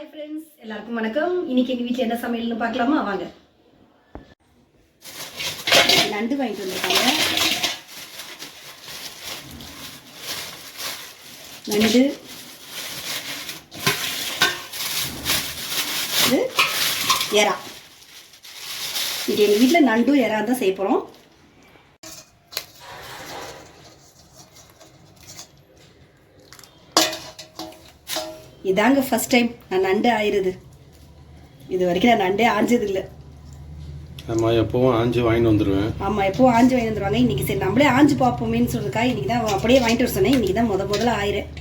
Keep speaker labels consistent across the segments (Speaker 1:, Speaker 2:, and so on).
Speaker 1: Hi friends, எல்லாருக்கும் வணக்கம். இன்னைக்கு எங்கள் வீட்டில் என்ன சமையல்னு பார்க்கலாமா? வாங்க. நண்டு வாங்கிட்டு வந்திருக்காங்க. நண்டு இது எறா. இன்னைக்கு எங்கள் வீட்டில் நண்டும் எறா தான் செய்ய போகிறோம். இதாங்க ஃபர்ஸ்ட் டைம் நான் நண்டு ஆயிடுது. இது வரைக்கும் நான் நண்டே ஆஞ்சது இல்லை.
Speaker 2: ஆமாம், எப்போவும் ஆஞ்சு வாங்கிட்டு வந்துடுவேன்.
Speaker 1: ஆமாம், எப்போவும் ஆஞ்சு வாங்கி வந்துடுவாங்க. இன்றைக்கி சரி நம்மளே ஆஞ்சு பார்ப்போமேன்னு சொல்லிருக்கா. இன்றைக்கி தான் அப்படியே வாங்கிட்டு வர சொன்னேன். இன்றைக்கி தான் முதல்ல ஆயிரேன்.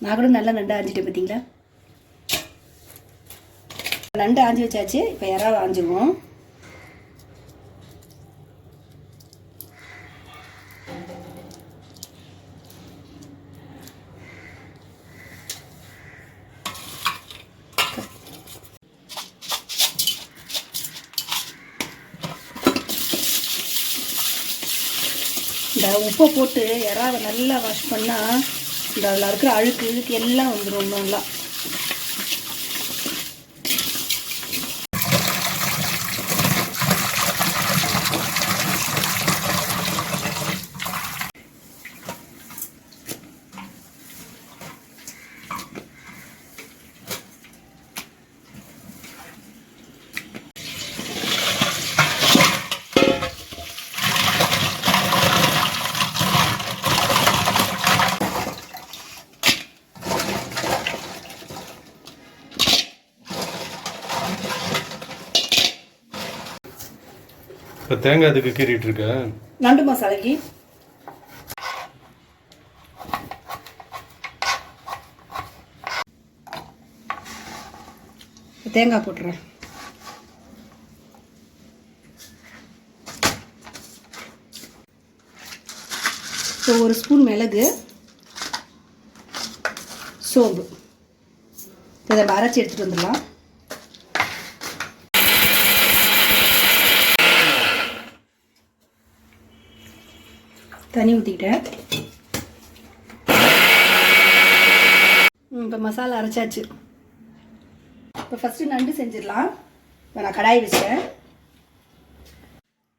Speaker 1: நான் கூட நல்லா நண்டு ஆஞ்சிட்டேன். பார்த்தீங்களா? நண்டு ஆஞ்சி வச்சாச்சு. இப்போ யாராவது ஆஞ்சிடுவோம். இந்த உப்பை போட்டு இறாவை நல்லா வாஷ் பண்ணால் இந்த அதில் இருக்கிற அழுக்கு எல்லாம் வந்துடும். நல்லா
Speaker 2: இப்போ தேங்காய் அதுக்கு கீறிட்டு இருக்க.
Speaker 1: நண்டு மசாலைக்கு தேங்காய் போட்டுறேன். ஸோ ஒரு ஸ்பூன் மிளகு, சோம்பு இதை அரைச்சி எடுத்துகிட்டு வந்துடலாம். தண்ணி ஊற்றிக்கிட்டேன். இப்போ மசாலா அரைச்சாச்சு. இப்போ ஃபஸ்ட்டு நண்டு செஞ்சிடலாம். இப்போ நான் கடாய் வச்சிட்டேன்.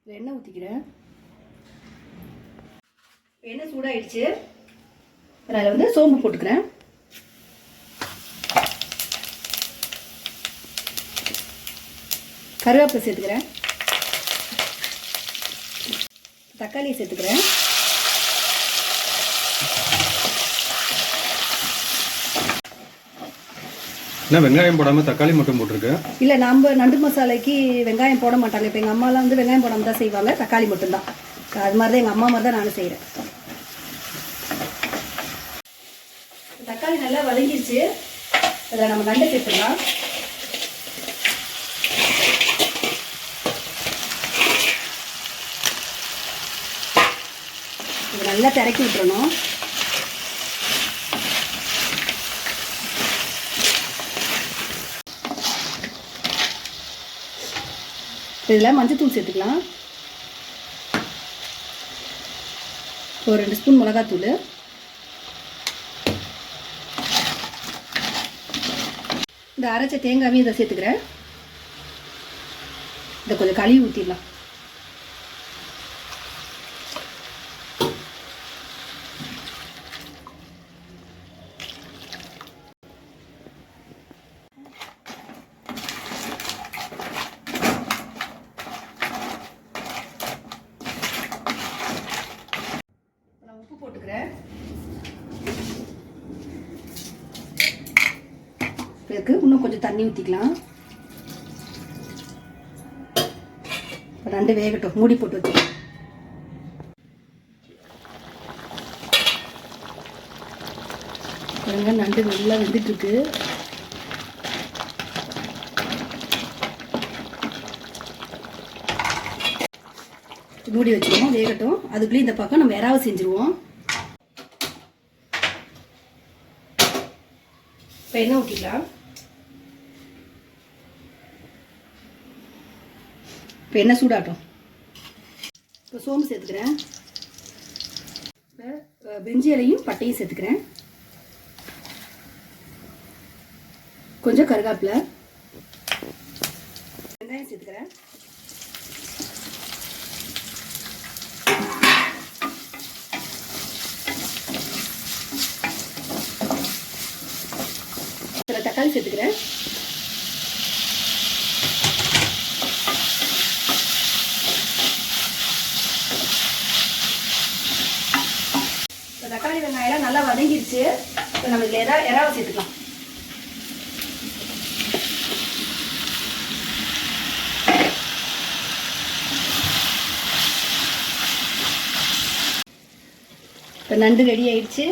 Speaker 1: எண்ணெய் ஊற்றிக்கிறேன். எண்ணெய் சூடாகிடுச்சு. இப்போ நான் அதில் சோம்பு போட்டுக்கிறேன். கருவேப்பிலை சேர்த்துக்கிறேன். தக்காளியை சேர்த்துக்கிறேன்.
Speaker 2: என்ன வெங்காயம் போடாமல் தக்காளி மட்டும் போட்டிருக்கு?
Speaker 1: இல்லை, நம்ம நண்டு மசாலைக்கு வெங்காயம் போட மாட்டாங்க. இப்போ எங்கள் அம்மாலாம் வந்து வெங்காயம் போடாமல் தான் செய்வாங்க. தக்காளி மட்டும்தான். அது மாதிரி தான் எங்கள் அம்மா மாதிரி தான் நானும் செய்கிறேன். தக்காளி நல்லா வதங்கிடுச்சு. அதில் நம்ம நண்டை சேர்த்துக்கலாம். இது நல்லா திறக்கி விட்டுறணும். இதில் மஞ்சத்தூள் சேர்த்துக்கலாம். ஒரு 2 ஸ்பூன் மிளகாத்தூள், இந்த அரைச்ச தேங்காயும் இதை சேர்த்துக்கிறேன். இதை கொஞ்சம் கழுவி ஊற்றிடலாம். உப்பு போட்டுக்கிறேன். இதுக்கு இன்னும் கொஞ்சம் தண்ணி ஊற்றிக்கலாம். இப்போ நண்டு வேகட்டும். மூடி போட்டு வச்சுக்கலாம். பாருங்க, நண்டு நல்லா வெந்துட்டு இருக்கு. மூடி வச்சுருவோம், வேகட்டும். அதுக்குள்ளேயும் இந்த பக்கம் நம்ம எறாவை செஞ்சுருவோம். இப்போ எண்ணெய் ஊற்றிக்கலாம். இப்போ எண்ணெய் சூடாட்டும். இப்போ சோம்பு சேர்த்துக்கிறேன். இப்போ பிரிஞ்சி இலையும் பட்டையும் சேர்த்துக்கிறேன். கொஞ்சம் கருவேப்பிலை, வெங்காயம் சேர்த்துக்கிறேன். சில தக்காளி சேர்த்துக்கிறேன். தக்காளி வெங்காயம் நல்லா வதங்கிடுச்சு. இப்போ நம்ம இதில் இறாவை சேர்த்துக்கலாம். இப்போ நண்டு ரெடி ஆயிடுச்சு.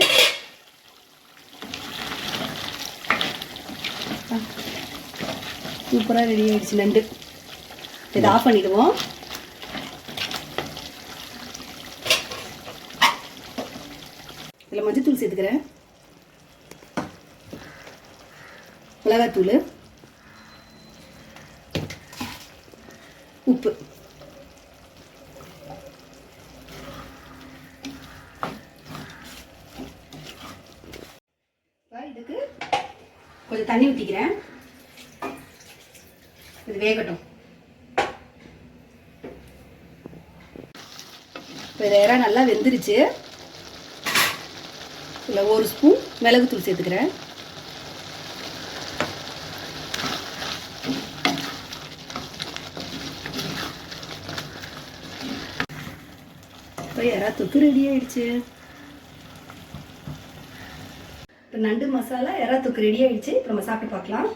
Speaker 1: சூப்பராக ரெடி ஆயிடுச்சு நண்டு. இதை ஆஃப் பண்ணிடுவோம். இதில் மஞ்சத்தூள் சேர்த்துக்கிறேன், மிளகாத்தூள், உப்பு. இதுக்கு கொஞ்சம் தண்ணி ஊற்றிக்கிறேன். இது வேகட்டும். இப்போ இதை இறா நல்லா வெந்துருச்சு. இதில் 1 ஸ்பூன் மிளகுத்தூள் சேர்த்துக்கிறேன். இப்போ இறா தொக்கு ரெடி ஆயிடுச்சு. இப்போ நண்டு மசாலா இறா தொக்கு ரெடி ஆயிடுச்சு. இப்போ நம்ம சாப்பிட்டு பார்க்கலாம்.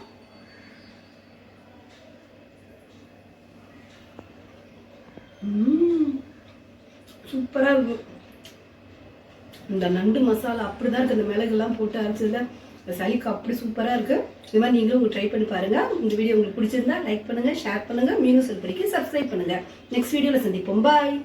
Speaker 1: சூப்பராக இருக்கும். இந்த நண்டு மசாலா அப்படிதான் இருக்குது. இந்த மிளகுலாம் போட்டு அரைச்சதுல சளிக்கு அப்படி சூப்பராக இருக்குது. இது மாதிரி நீங்களும் உங்களுக்கு ட்ரை பண்ணி பாருங்கள். இந்த வீடியோ உங்களுக்கு பிடிச்சிருந்தா லைக் பண்ணுங்கள், ஷேர் பண்ணுங்கள், மீனு செல்படிக்கு சப்ஸ்கிரைப் பண்ணுங்கள். நெக்ஸ்ட் வீடியோவில் சந்திப்போம். பாய்.